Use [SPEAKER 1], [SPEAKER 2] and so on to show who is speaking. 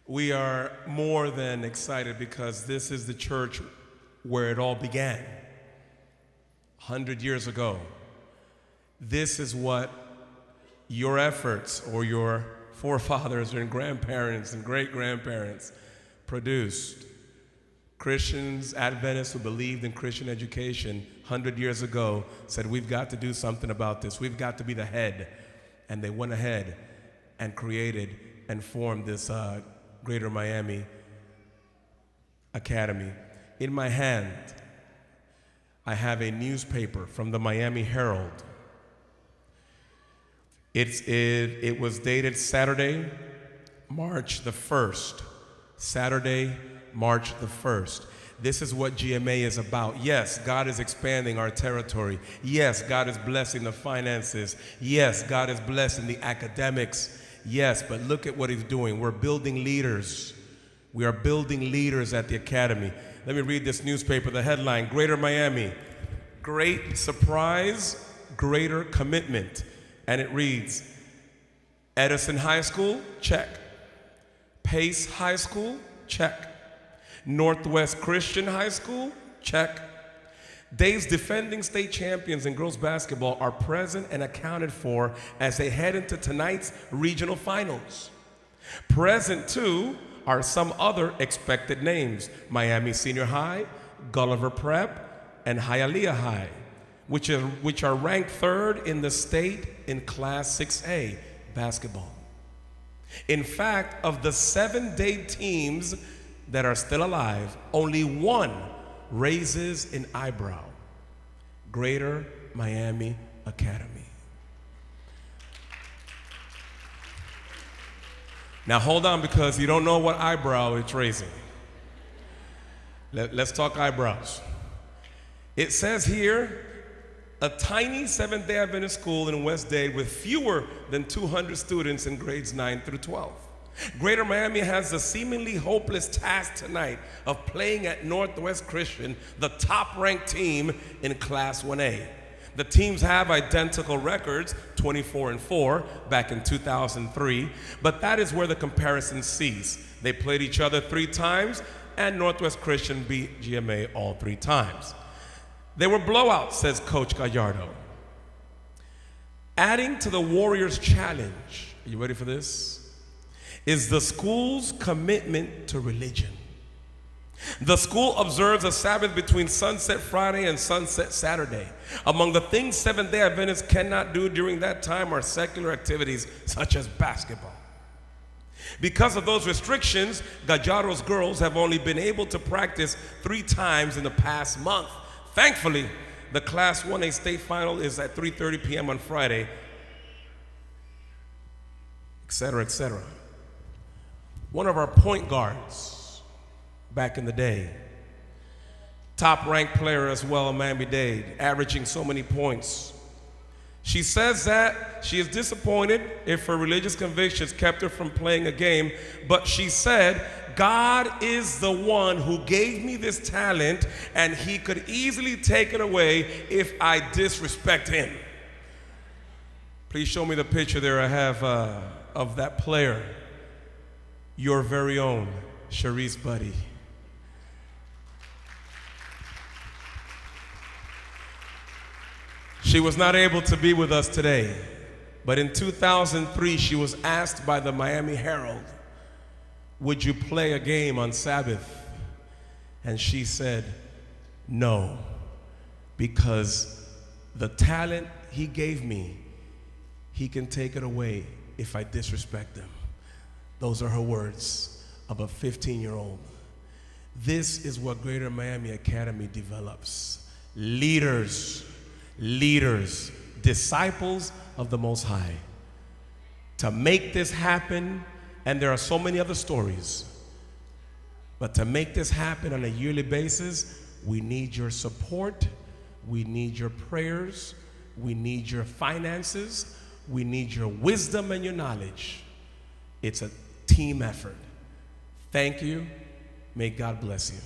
[SPEAKER 1] We are more than excited because this is the church where it all began 100 years ago. This is what your efforts or your forefathers and grandparents and great-grandparents produced. Christians, Adventists who believed in Christian education 100 years ago said, we've got to do something about this. We've got to be the head. And they went ahead and created and formed this Greater Miami Academy. In my hand, I have a newspaper from the Miami Herald. It was dated Saturday, March the 1st. Saturday, March the 1st. This is what GMA is about. Yes, God is expanding our territory. Yes, God is blessing the finances. Yes, God is blessing the academics. Yes, but look at what he's doing. We're building leaders. We are building leaders at the academy. Let me read this newspaper, the headline, Greater Miami, great surprise, greater commitment. And it reads, Edison High School, check. Pace High School, check. Northwest Christian High School, check. Dave's defending state champions in girls basketball are present and accounted for as they head into tonight's regional finals. Present, too, are some other expected names: Miami Senior High, Gulliver Prep, and Hialeah High, which are ranked third in the state in Class 6A basketball. In fact, of the 7 Dave teams that are still alive, only one raises an eyebrow: Greater Miami Academy. Now hold on, because you don't know what eyebrow it's raising. Let's talk eyebrows. It says here, a tiny Seventh-day Adventist school in West Dade with fewer than 200 students in grades 9 through 12. Greater Miami has the seemingly hopeless task tonight of playing at Northwest Christian, the top-ranked team in Class 1A. The teams have identical records, 24-4, back in 2003, but that is where the comparison ceases. They played each other 3 times, and Northwest Christian beat GMA all 3 times. They were blowouts, says Coach Gallardo. Adding to the Warriors' challenge, are you ready for this? Is the school's commitment to religion. The school observes a Sabbath between Sunset Friday and Sunset Saturday. Among the things Seventh-day Adventists cannot do during that time are secular activities such as basketball. Because of those restrictions, Gallardo's girls have only been able to practice 3 times in the past month. Thankfully, the Class 1A state final is at 3:30 p.m. on Friday, etc., etc. One of our point guards back in the day, top-ranked player as well in Miami-Dade, averaging so many points. She says that she is disappointed if her religious convictions kept her from playing a game, but she said, God is the one who gave me this talent, and he could easily take it away if I disrespect him. Please show me the picture there I have of that player. Your very own Sharice Buddy. She was not able to be with us today, but in 2003 she was asked by the Miami Herald, would you play a game on Sabbath? And she said, no, because the talent he gave me, he can take it away if I disrespect him. Those are her words of a 15-year-old. This is what Greater Miami Academy develops. Leaders, disciples of the Most High. To make this happen, and there are so many other stories, but to make this happen on a yearly basis, we need your support, we need your prayers, we need your finances, we need your wisdom and your knowledge. It's a team effort. Thank you. May God bless you.